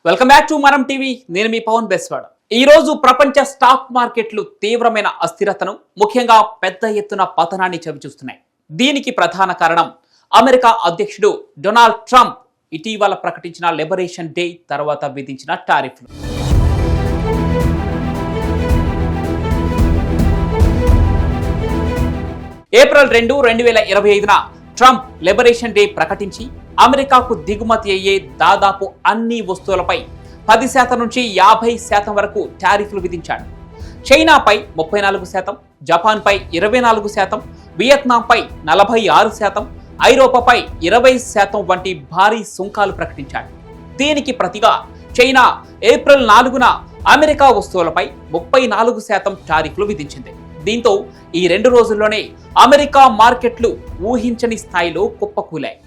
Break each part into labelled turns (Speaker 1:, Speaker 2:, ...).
Speaker 1: Welcome back to మనం TV. నేను మీ పవన్ బెస్వాడ. ఈ రోజు ప్రపంచ స్టాక్ మార్కెట్లు తీవ్రమైన అస్థిరతను, ముఖ్యంగా పెద్ద ఎత్తున పతనాన్ని చవిచూస్తున్నాయి. దీనికి ప్రధాన కారణం అమెరికా అధ్యక్షుడు డొనాల్డ్ ట్రంప్ ఇటీవల ప్రకటించిన లిబరేషన్ డే తర్వాత విధించిన టారిఫ్లు. ఏప్రిల్ 2, 2025న ట్రంప్ లిబరేషన్ డే ప్రకటించి అమెరికాకు దిగుమతి అయ్యే దాదాపు అన్ని వస్తువులపై 10% నుంచి 50% వరకు టారిఫ్లు విధించాడు. చైనాపై 34%, జపాన్పై 24%, వియత్నాంపై 46%, ఐరోపాపై 20% వంటి భారీ సుంకాలు ప్రకటించాడు. దీనికి ప్రతిగా చైనా ఏప్రిల్ 4న అమెరికా వస్తువులపై 34% టారిఫ్లు విధించింది. దీంతో ఈ 2 రోజుల్లోనే అమెరికా మార్కెట్లు ఊహించని స్థాయిలో కుప్పకూలాయి.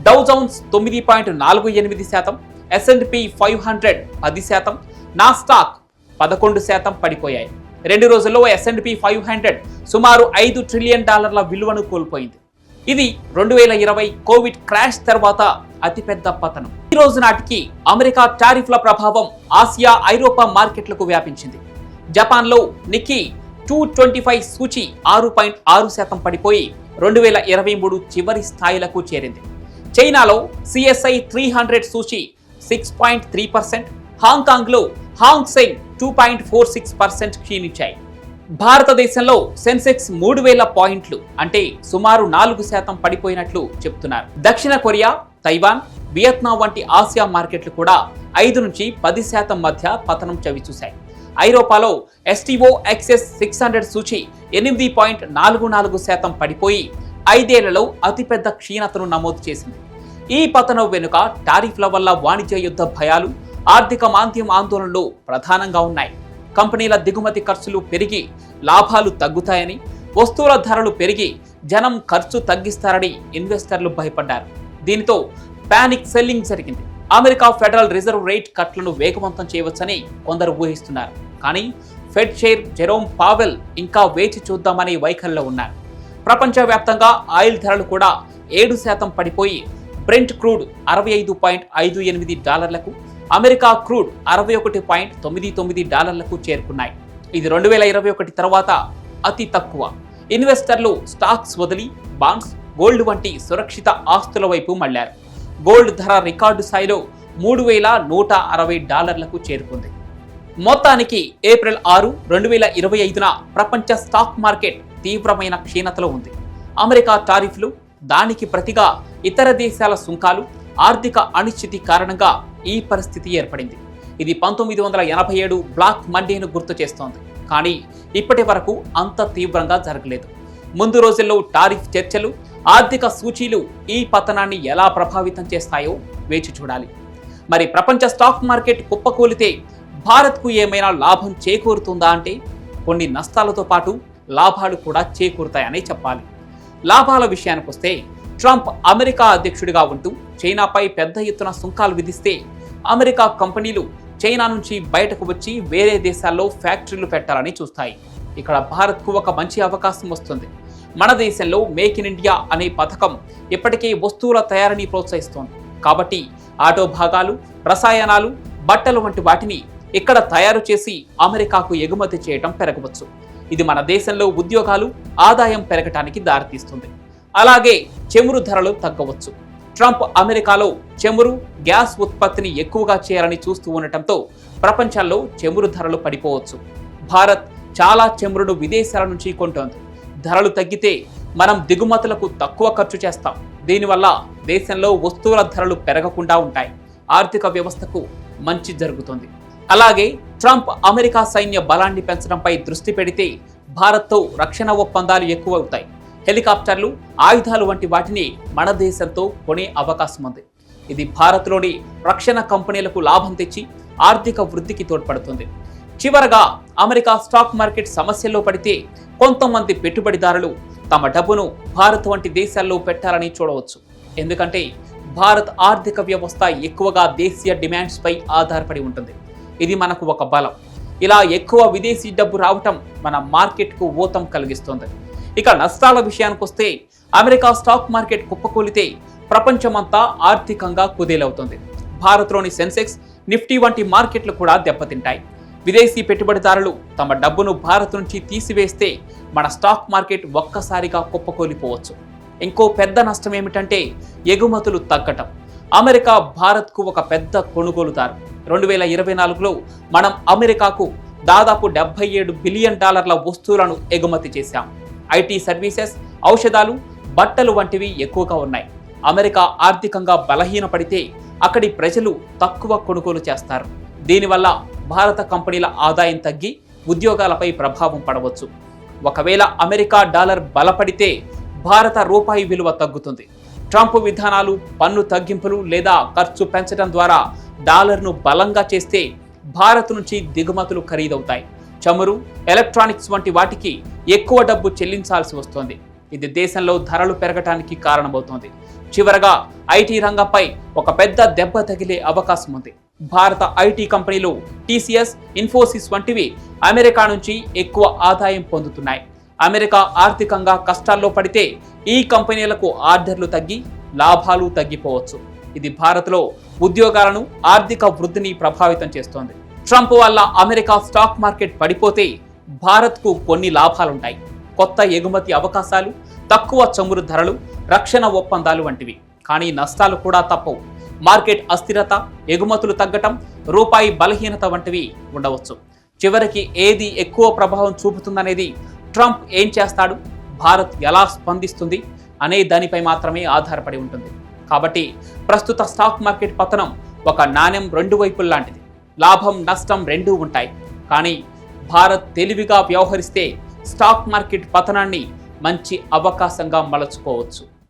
Speaker 1: డౌ జోన్స్ 9.48%, S&P 500 10%, నాస్డాక్ 11% పడిపోయాయి. 2 రోజుల్లో S&P 500 సుమారు $5 ట్రిలియన్ విలువను కోల్పోయింది. ఇది 2020 కోవిడ్ క్రాష్ తర్వాత అతిపెద్ద పతనం. ఈ రోజు నాటికి అమెరికా టారిఫ్ల ప్రభావం ఆసియా, ఐరోపా మార్కెట్లకు వ్యాపించింది. జపాన్లో నిక్కీ 225 సూచి 6.6% పడిపోయి 2023 చివరి స్థాయిలకు చేరింది. చైనాలో CSI 300 సూచి 6.3%, హాంకాంగ్లో హాంగ్ సెంగ్ 2.46% క్షీణించాయి. భారతదేశంలో సెన్సెక్స్ 3000 పాయింట్లు అంటే సుమారు 4% పడిపోయినట్లు చెప్తున్నారు. దక్షిణ కొరియా, తైవాన్, వియత్నాం వంటి ఆసియా మార్కెట్లు కూడా 5 నుంచి 10% మధ్య పతనం చవిచూశాయి. ఐరోపాలో STO XS 600 సూచి 8.44% పడిపోయి 5 ఏళ్లలో అతిపెద్ద క్షీణతను నమోదు చేసింది. ఈ పతనం వెనుక టారిఫ్ల వల్ల వాణిజ్య యుద్ధ భయాలు, ఆర్థిక మాంద్యం ఆందోళనలు ప్రధానంగా ఉన్నాయి. కంపెనీల దిగుమతి ఖర్చులు పెరిగి లాభాలు తగ్గుతాయని, వస్తువుల ధరలు పెరిగి జనం ఖర్చు తగ్గిస్తారని ఇన్వెస్టర్లు భయపడ్డారు. దీనితో పానిక్ సెల్లింగ్ జరిగింది. అమెరికా ఫెడరల్ రిజర్వ్ రేట్ కట్లను వేగవంతం చేయవచ్చని కొందరు ఊహిస్తున్నారు. కానీ ఫెడ్ చైర్ జెరోమ్ పావెల్ ఇంకా వేచి చూద్దామనే వైఖరిలో ఉన్నారు. ప్రపంచవ్యాప్తంగా ఆయిల్ ధరలు కూడా 7% పడిపోయి బ్రెంట్ క్రూడ్ $65.58, అమెరికా క్రూడ్ $61.99 చేరుకున్నాయి. ఇది 2021 తర్వాత అతి తక్కువ. ఇన్వెస్టర్లు స్టాక్స్ వదిలి బాండ్స్, గోల్డ్ వంటి సురక్షిత ఆస్తుల వైపు మళ్లారు. గోల్డ్ ధర రికార్డు స్థాయిలో $3160 చేరుకుంది. మొత్తానికి ఏప్రిల్ 6, 2025న ప్రపంచ స్టాక్ మార్కెట్ తీవ్రమైన క్షీణతలో ఉంది. అమెరికా టారిఫ్లు, దానికి ప్రతిగా ఇతర దేశాల సుంకాలు, ఆర్థిక అనిశ్చితి కారణంగా ఈ పరిస్థితి ఏర్పడింది. ఇది 1987 బ్లాక్ మండేను గుర్తు చేస్తోంది. కానీ ఇప్పటి వరకు అంత తీవ్రంగా జరగలేదు. ముందు రోజుల్లో టారిఫ్ చర్చలు, ఆర్థిక సూచీలు ఈ పతనాన్ని ఎలా ప్రభావితం చేస్తాయో వేచి చూడాలి. మరి ప్రపంచ స్టాక్ మార్కెట్ కుప్పకూలితే భారత్కు ఏమైనా లాభం చేకూరుతుందా అంటే కొన్ని నష్టాలతో పాటు లాభాలు కూడా చేకూరుతాయని చెప్పాలి. లాభాల విషయానికి వస్తే ట్రంప్ అమెరికా అధ్యక్షుడిగా ఉంటూ చైనాపై పెద్ద ఎత్తున సుంకాలు విధిస్తే అమెరికా కంపెనీలు చైనా నుంచి బయటకు వచ్చి వేరే దేశాల్లో ఫ్యాక్టరీలు పెట్టాలని చూస్తాయి. ఇక్కడ భారత్కు ఒక మంచి అవకాశం వస్తుంది. మన దేశంలో మేక్ ఇన్ ఇండియా అనే పథకం ఇప్పటికే వస్తువుల తయారీని ప్రోత్సహిస్తోంది. కాబట్టి ఆటో భాగాలు, రసాయనాలు, బట్టలు వంటి వాటిని ఇక్కడ తయారు చేసి అమెరికాకు ఎగుమతి చేయడం పెరగవచ్చు. ఇది మన దేశంలో ఉద్యోగాలు, ఆదాయం పెరగటానికి దారితీస్తుంది. అలాగే చమురు ధరలు తగ్గవచ్చు. ట్రంప్ అమెరికాలో చమురు, గ్యాస్ ఉత్పత్తిని ఎక్కువగా చేయాలని చూస్తూ ఉండటంతో ప్రపంచంలో చమురు ధరలు పడిపోవచ్చు. భారత్ చాలా చమురును విదేశాల నుంచి కొంటోంది. ధరలు తగ్గితే మనం దిగుమతులకు తక్కువ ఖర్చు చేస్తాం. దీనివల్ల దేశంలో వస్తువుల ధరలు పెరగకుండా ఉంటాయి. ఆర్థిక వ్యవస్థకు మంచి జరుగుతుంది. అలాగే ట్రంప్ అమెరికా సైన్య బలాన్ని పెంచడంపై దృష్టి పెడితే భారత్తో రక్షణ ఒప్పందాలు ఎక్కువ అవుతాయి. హెలికాప్టర్లు, ఆయుధాలు వంటి వాటిని మన దేశంతో కొనే అవకాశం ఉంది. ఇది భారత్లోని రక్షణ కంపెనీలకు లాభం తెచ్చి ఆర్థిక వృద్ధికి తోడ్పడుతుంది. చివరగా అమెరికా స్టాక్ మార్కెట్ సమస్యల్లో పడితే కొంతమంది పెట్టుబడిదారులు తమ డబ్బును భారత్ వంటి దేశాల్లో పెట్టాలని చూడవచ్చు. ఎందుకంటే భారత్ ఆర్థిక వ్యవస్థ ఎక్కువగా దేశీయ డిమాండ్స్ పై ఆధారపడి ఉంటుంది. ఇది మనకు ఒక బలం. ఇలా ఎక్కువ విదేశీ డబ్బు రావటం మన మార్కెట్కు ఊతం కలిగిస్తుంది. ఇక నష్టాల విషయానికి వస్తే అమెరికా స్టాక్ మార్కెట్ కుప్పకూలితే ప్రపంచమంతా ఆర్థికంగా కుదేలవుతుంది. భారత్లోని సెన్సెక్స్ నిఫ్టీ వంటి మార్కెట్లు కూడా దెబ్బతింటాయి. విదేశీ పెట్టుబడిదారులు తమ డబ్బును భారత్ నుంచి తీసివేస్తే మన స్టాక్ మార్కెట్ ఒక్కసారిగా కుప్పకూలిపోవచ్చు. ఇంకో పెద్ద నష్టం ఏమిటంటే ఎగుమతులు తగ్గటం. అమెరికా భారత్కు ఒక పెద్ద కొనుగోలుదారు. 2024లో మనం అమెరికాకు దాదాపు $77 బిలియన్ వస్తువులను ఎగుమతి చేశాం. ఐటీ సర్వీసెస్, ఔషధాలు, బట్టలు వంటివి ఎక్కువగా ఉన్నాయి. అమెరికా ఆర్థికంగా బలహీనపడితే అక్కడి ప్రజలు తక్కువ కొనుగోలు చేస్తారు. దీనివల్ల భారత కంపెనీల ఆదాయం తగ్గి ఉద్యోగాలపై ప్రభావం పడవచ్చు. ఒకవేళ అమెరికా డాలర్ బలపడితే భారత రూపాయి విలువ తగ్గుతుంది. ట్రంప్ విధానాలు, పన్ను తగ్గింపులు లేదా ఖర్చు పెంచడం ద్వారా డాలర్ను బలంగా చేస్తే భారత్ నుంచి దిగుమతులు ఖరీదవుతాయి. చమురు, ఎలక్ట్రానిక్స్ వంటి వాటికి ఎక్కువ డబ్బు చెల్లించాల్సి వస్తోంది. ఇది దేశంలో ధరలు పెరగటానికి కారణమవుతోంది. చివరగా ఐటీ రంగంపై ఒక పెద్ద దెబ్బ తగిలే అవకాశం ఉంది. భారత ఐటీ కంపెనీలు టీసీఎస్, ఇన్ఫోసిస్ వంటివి అమెరికా నుంచి ఎక్కువ ఆదాయం పొందుతున్నాయి. అమెరికా ఆర్థికంగా కష్టాల్లో పడితే ఈ కంపెనీలకు ఆర్డర్లు తగ్గి లాభాలు తగ్గిపోవచ్చు. ఇది భారత్లో ఉద్యోగాలను, ఆర్థిక వృద్ధిని ప్రభావితం చేస్తోంది. ట్రంప్ వల్ల అమెరికా స్టాక్ మార్కెట్ పడిపోతే భారత్కు కొన్ని లాభాలుంటాయి. కొత్త ఎగుమతి అవకాశాలు, తక్కువ చమురు ధరలు, రక్షణ ఒప్పందాలు వంటివి. కానీ నష్టాలు కూడా తప్పవు. మార్కెట్ అస్థిరత, ఎగుమతులు తగ్గటం, రూపాయి బలహీనత వంటివి ఉండవచ్చు. చివరికి ఏది ఎక్కువ ప్రభావం చూపుతుందనేది ట్రంప్ ఏం చేస్తాడు, భారత్ ఎలా స్పందిస్తుంది అనే దానిపై మాత్రమే ఆధారపడి ఉంటుంది. కాబట్టి ప్రస్తుత స్టాక్ మార్కెట్ పతనం ఒక నాణెం రెండు వైపుల లాంటిది. లాభం, నష్టం రెండూ ఉంటాయి. కానీ భారత్ తెలివిగా వ్యవహరిస్తే స్టాక్ మార్కెట్ పతనాన్ని మంచి అవకాశంగా మలచుకోవచ్చు.